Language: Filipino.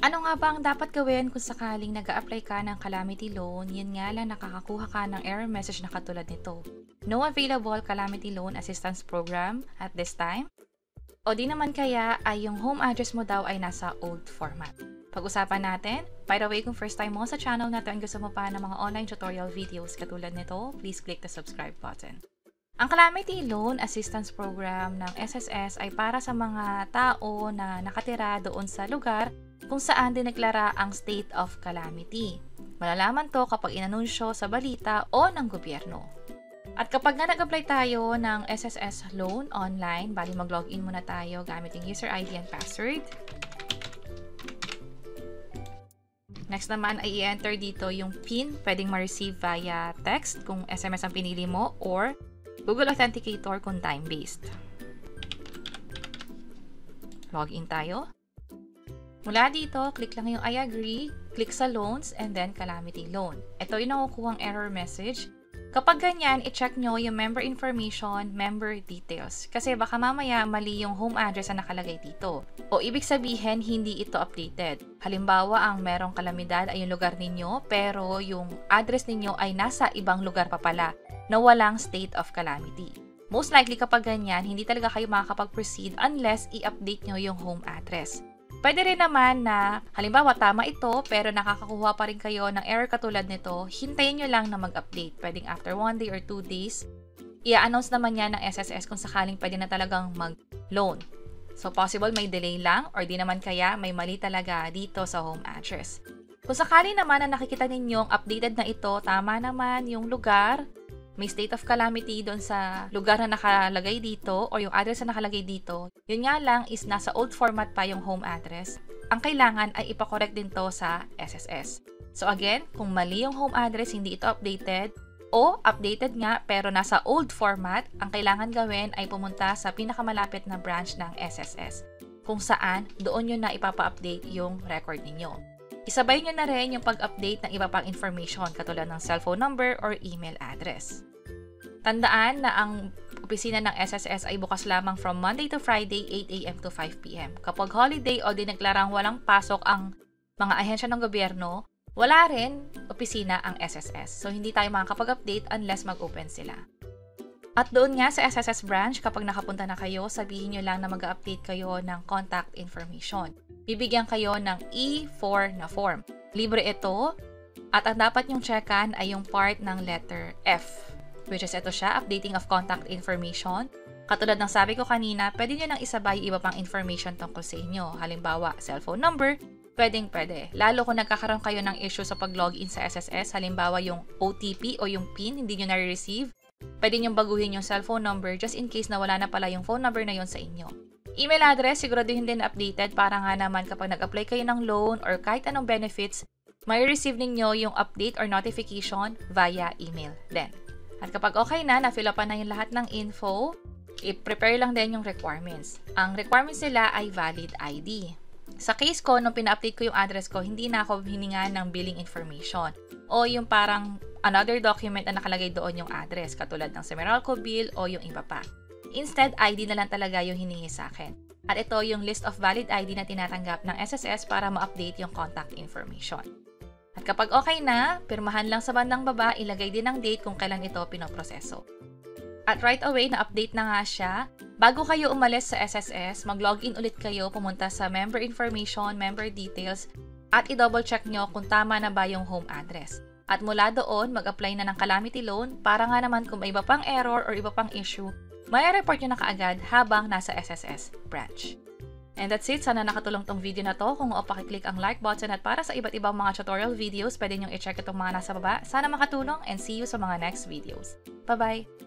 Ano nga ba ang dapat gawin kung sakaling nag-a-apply ka ng calamity loan, yun nga lang nakakakuha ka ng error message na katulad nito. No available calamity loan assistance program at this time. O di naman kaya ay yung home address mo daw ay nasa old format. Pag-usapan natin. By the way, kung first time mo sa channel na to and gusto mo pa ng mga online tutorial videos katulad nito, please click the subscribe button. Ang Calamity Loan Assistance Program ng SSS ay para sa mga tao na nakatira doon sa lugar kung saan dineklara ang state of calamity. Malalaman to kapag inanunsyo sa balita o ng gobyerno. At kapag nga nag-apply tayo ng SSS loan online, bali mag-login muna tayo gamit yung user ID and password. Next naman ay i-enter dito yung PIN, pwedeng ma-receive via text kung SMS ang pinili mo or Google Authenticator kung time-based. Login tayo. Mula dito, click lang yung I agree, click sa loans, and then calamity loan. Ito yung nakukuhang error message. Kapag ganyan, i-check nyo yung member information, member details. Kasi baka mamaya mali yung home address na nakalagay dito. O ibig sabihin, hindi ito updated. Halimbawa, ang merong kalamidad ay yung lugar ninyo, pero yung address ninyo ay nasa ibang lugar pa pala na walang state of calamity. Most likely kapag ganyan, hindi talaga kayo makakapag-proceed unless i-update nyo yung home address. Pwede rin naman na, halimbawa tama ito pero nakakakuha pa rin kayo ng error katulad nito, hintayin nyo lang na mag-update. Pwedeng after 1 day or 2 days, i-announce naman yan ng SSS kung sakaling pwede na talagang mag-loan. So possible may delay lang or di naman kaya may mali talaga dito sa home address. Kung sakali naman na nakikita ninyong updated na ito, tama naman yung lugar, may state of calamity doon sa lugar na nakalagay dito o yung address na nakalagay dito, yun nga lang is nasa old format pa yung home address, ang kailangan ay ipakorek din to sa SSS. So again, kung mali yung home address, hindi ito updated, o updated nga pero nasa old format, ang kailangan gawin ay pumunta sa pinakamalapit na branch ng SSS, kung saan doon nyo na ipapa-update yung record ninyo. Isabay nyo na rin yung pag-update ng iba pang information katulad ng cellphone number or email address. Tandaan na ang opisina ng SSS ay bukas lamang from Monday to Friday, 8 a.m. to 5 p.m. Kapag holiday o dineklarang walang pasok ang mga ahensya ng gobyerno, wala rin opisina ang SSS. So, hindi tayo makakapag-update unless mag-open sila. At doon nga sa SSS branch, kapag nakapunta na kayo, sabihin nyo lang na mag-update kayo ng contact information. Bibigyan kayo ng E4 na form. Libre ito at ang dapat nyong checkan ay yung part ng letter F, which is ito siya, updating of contact information. Katulad ng sabi ko kanina, pwede nyo nang isabay iba pang information tungkol sa inyo. Halimbawa, cellphone number, pwede. Lalo kung nagkakaroon kayo ng issue sa pag-login sa SSS, halimbawa yung OTP o yung PIN, hindi nyo na-receive, pwede nyo baguhin yung cellphone number just in case na wala na pala yung phone number na yon sa inyo. Email address, siguraduhin din updated para nga naman kapag nag-apply kayo ng loan or kahit anong benefits, may receive ninyo yung update or notification via email din. At kapag okay na, na-fill up na yung lahat ng info, i-prepare lang din yung requirements. Ang requirements nila ay valid ID. Sa case ko, nung pina-update ko yung address ko, hindi na ako hininga ng billing information o yung parang another document na nakalagay doon yung address katulad ng Semeralco bill o yung iba pa. Instead, ID na lang talaga yung hiningi sa akin. At ito yung list of valid ID na tinatanggap ng SSS para ma-update yung contact information. At kapag okay na, pirmahan lang sa bandang baba, ilagay din ang date kung kailan ito pinoproseso. At right away, na-update na nga siya. Bago kayo umalis sa SSS, mag-login ulit kayo, pumunta sa member information, member details, at i-double check nyo kung tama na ba yung home address. At mula doon, mag-apply na ng calamity loan para nga naman kung may iba pang error or iba pang issue, may report nyo na kaagad habang nasa SSS branch. And that's it. Sana nakatulong tong video na to. Kung pakiclick ang like button at para sa iba't ibang mga tutorial videos, pwede nyong i-check itong mga nasa baba. Sana makatulong and see you sa mga next videos. Bye-bye!